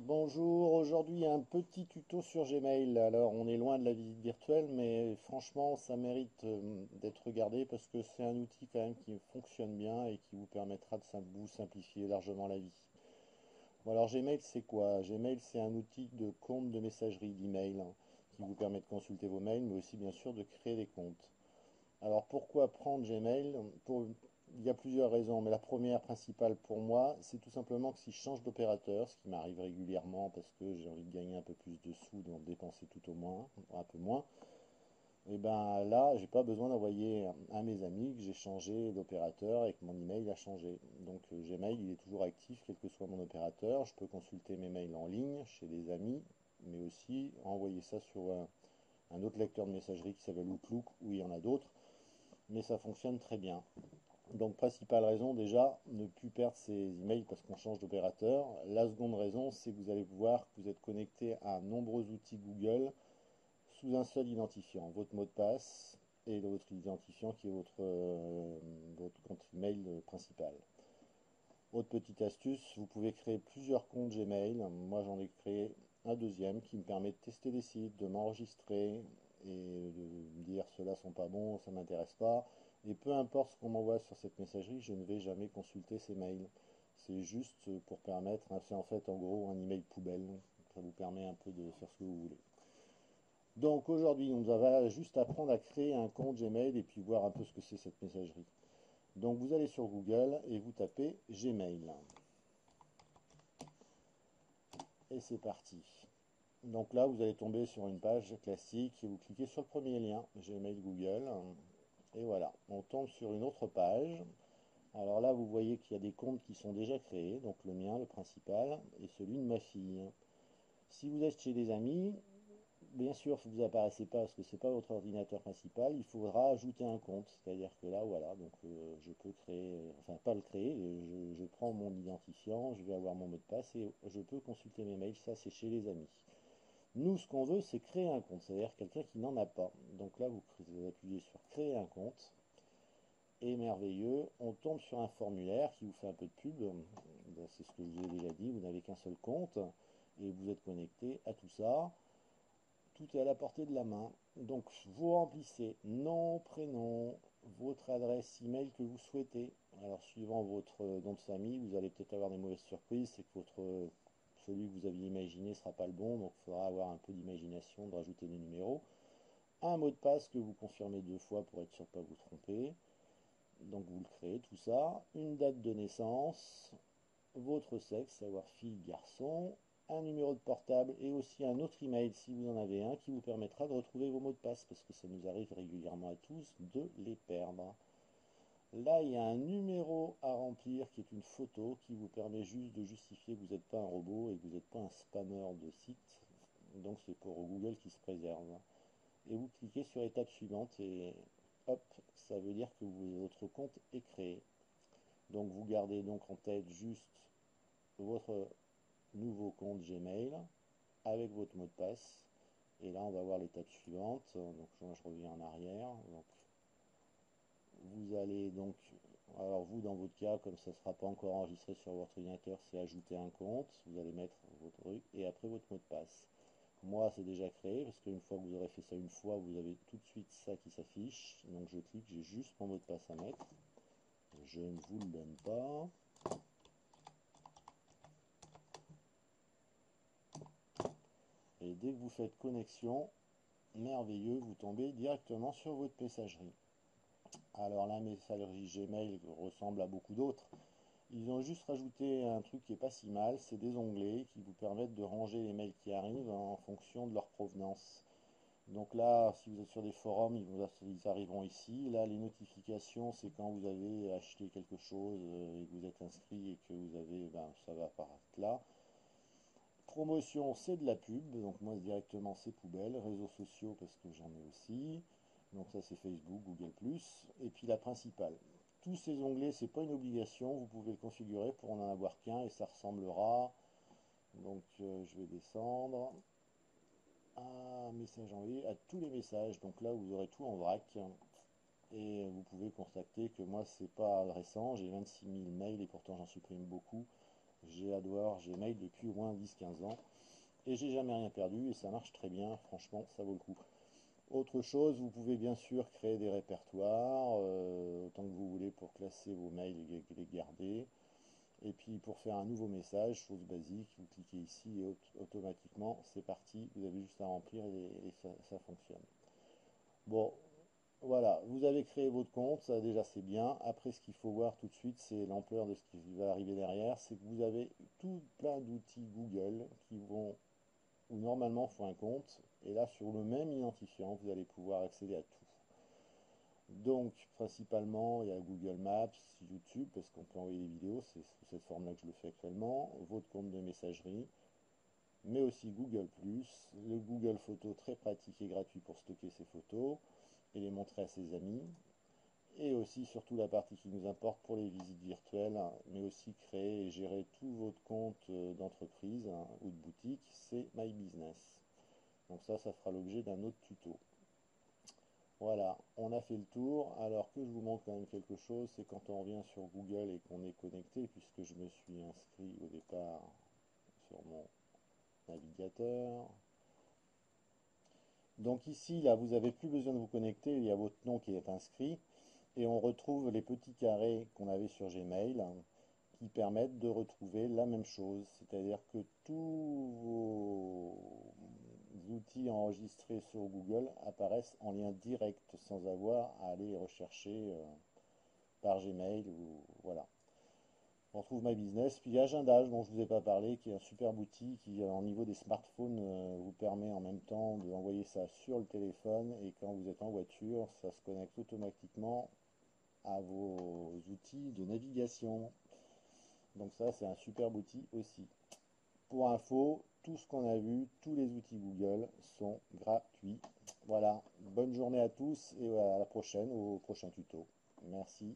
Bonjour, aujourd'hui un petit tuto sur Gmail. Alors on est loin de la visite virtuelle, mais franchement ça mérite d'être regardé parce que c'est un outil quand même qui fonctionne bien et qui vous permettra de vous simplifier largement la vie. Bon alors Gmail c'est quoi? Gmail c'est un outil de compte de messagerie d'email qui vous permet de consulter vos mails, mais aussi bien sûr de créer des comptes. Alors pourquoi prendre Gmail? Il y a plusieurs raisons, mais la première principale pour moi, c'est tout simplement que si je change d'opérateur, ce qui m'arrive régulièrement parce que j'ai envie de gagner un peu plus de sous, donc dépenser tout au moins, un peu moins, et ben là, j'ai pas besoin d'envoyer à mes amis que j'ai changé d'opérateur et que mon email a changé. Donc Gmail, il est toujours actif, quel que soit mon opérateur. Je peux consulter mes mails en ligne chez des amis, mais aussi envoyer ça sur un autre lecteur de messagerie qui s'appelle Outlook, où il y en a d'autres, mais ça fonctionne très bien. Donc, principale raison déjà, ne plus perdre ses emails parce qu'on change d'opérateur. La seconde raison, c'est que vous allez voir que vous êtes connecté à nombreux outils Google sous un seul identifiant, votre mot de passe et votre identifiant qui est votre compte email principal. Autre petite astuce, vous pouvez créer plusieurs comptes Gmail. Moi, j'en ai créé un deuxième qui me permet de tester des sites, de m'enregistrer et de me dire ceux-là sont pas bons, ça m'intéresse pas. Et peu importe ce qu'on m'envoie sur cette messagerie, je ne vais jamais consulter ces mails. C'est juste pour permettre, c'est en fait en gros un email poubelle. Ça vous permet un peu de faire ce que vous voulez. Donc aujourd'hui, on va juste apprendre à créer un compte Gmail et puis voir un peu ce que c'est cette messagerie. Donc vous allez sur Google et vous tapez Gmail. Et c'est parti. Donc là, vous allez tomber sur une page classique et vous cliquez sur le premier lien, Gmail Google. Et voilà, on tombe sur une autre page. Alors là, vous voyez qu'il y a des comptes qui sont déjà créés, donc le mien, le principal, et celui de ma fille. Si vous êtes chez des amis, bien sûr, vous apparaissez pas parce que c'est pas votre ordinateur principal, il faudra ajouter un compte. C'est-à-dire que là, voilà, donc je peux créer, enfin pas le créer, je prends mon identifiant, je vais avoir mon mot de passe et je peux consulter mes mails. Ça, c'est chez les amis. Nous, ce qu'on veut, c'est créer un compte, c'est-à-dire quelqu'un qui n'en a pas. Donc là, vous appuyez sur créer un compte. Et merveilleux, on tombe sur un formulaire qui vous fait un peu de pub. C'est ce que je vous ai déjà dit, vous n'avez qu'un seul compte et vous êtes connecté à tout ça. Tout est à la portée de la main. Donc vous remplissez nom, prénom, votre adresse email que vous souhaitez. Alors suivant votre nom de famille, vous allez peut-être avoir des mauvaises surprises, c'est que celui que vous aviez imaginé ne sera pas le bon, donc il faudra avoir un peu d'imagination, de rajouter des numéros. Un mot de passe que vous confirmez 2 fois pour être sûr de ne pas vous tromper. Donc vous le créez, tout ça. Une date de naissance, votre sexe, savoir fille, garçon, un numéro de portable et aussi un autre email si vous en avez un qui vous permettra de retrouver vos mots de passe parce que ça nous arrive régulièrement à tous de les perdre. Là, il y a un numéro à remplir qui est une photo qui vous permet juste de justifier que vous n'êtes pas un robot et que vous n'êtes pas un spammer de site. Donc c'est pour Google qui se préserve. Et vous cliquez sur étape suivante et hop, ça veut dire que votre compte est créé. Donc vous gardez donc en tête juste votre nouveau compte Gmail avec votre mot de passe. Et là, on va voir l'étape suivante. Donc, moi, je reviens en arrière. Donc, vous allez donc, alors vous, dans votre cas, comme ça ne sera pas encore enregistré sur votre ordinateur, c'est ajouter un compte. Vous allez mettre votre truc et après votre mot de passe. Moi, c'est déjà créé parce qu'une fois que vous aurez fait ça une fois, vous avez tout de suite ça qui s'affiche. Donc, je clique, j'ai juste mon mot de passe à mettre. Je ne vous le donne pas. Et dès que vous faites connexion, merveilleux, vous tombez directement sur votre messagerie. Alors la messagerie Gmail ressemble à beaucoup d'autres. Ils ont juste rajouté un truc qui est pas si mal, c'est des onglets qui vous permettent de ranger les mails qui arrivent en fonction de leur provenance. Donc là, si vous êtes sur des forums, ils arriveront ici. Là, les notifications, c'est quand vous avez acheté quelque chose et que vous êtes inscrit et que vous avez, ben, ça va apparaître là. Promotion, c'est de la pub, donc moi directement c'est poubelle. Réseaux sociaux parce que j'en ai aussi. Donc ça c'est Facebook, Google+. Et puis la principale. Tous ces onglets, c'est pas une obligation, vous pouvez le configurer pour en avoir qu'un et ça ressemblera. Donc je vais descendre à message envoyé, à tous les messages. Donc là vous aurez tout en vrac. Et vous pouvez constater que moi c'est pas récent, j'ai 26 000 mails et pourtant j'en supprime beaucoup. J'ai adore Gmail depuis au moins 10-15 ans et j'ai jamais rien perdu et ça marche très bien, franchement, ça vaut le coup. Autre chose, vous pouvez bien sûr créer des répertoires, autant que vous voulez pour classer vos mails et les garder. Et puis pour faire un nouveau message, chose basique, vous cliquez ici et automatiquement c'est parti, vous avez juste à remplir et ça fonctionne. Bon, voilà, vous avez créé votre compte, ça déjà c'est bien. Après ce qu'il faut voir tout de suite, c'est l'ampleur de ce qui va arriver derrière, c'est que vous avez tout plein d'outils Google qui vont, où normalement il faut un compte, et là sur le même identifiant, vous allez pouvoir accéder à tout. Donc, principalement, il y a Google Maps, YouTube, parce qu'on peut envoyer des vidéos, c'est sous cette forme-là que je le fais actuellement, votre compte de messagerie, mais aussi Google+, le Google Photos très pratique et gratuit pour stocker ses photos et les montrer à ses amis, et aussi surtout la partie qui nous importe pour les visites virtuelles, mais aussi créer et gérer tout votre compte d'entreprise ou de boutique, c'est My Business. Donc ça fera l'objet d'un autre tuto. Voilà, on a fait le tour. Alors que je vous montre quand même quelque chose, c'est quand on revient sur Google et qu'on est connecté, puisque je me suis inscrit au départ sur mon navigateur. Donc ici, là, vous n'avez plus besoin de vous connecter, il y a votre nom qui est inscrit, et on retrouve les petits carrés qu'on avait sur Gmail, qui permettent de retrouver la même chose, c'est-à-dire que tous vos outils enregistrés sur Google apparaissent en lien direct sans avoir à aller rechercher par Gmail ou voilà. On retrouve My Business, puis Agendage dont je ne vous ai pas parlé, qui est un super outil qui, au niveau des smartphones, vous permet en même temps d'envoyer ça sur le téléphone et quand vous êtes en voiture, ça se connecte automatiquement à vos outils de navigation. Donc ça, c'est un super outil aussi. Pour info, tout ce qu'on a vu, tous les outils Google sont gratuits. Voilà, bonne journée à tous et à la prochaine, au prochain tuto. Merci.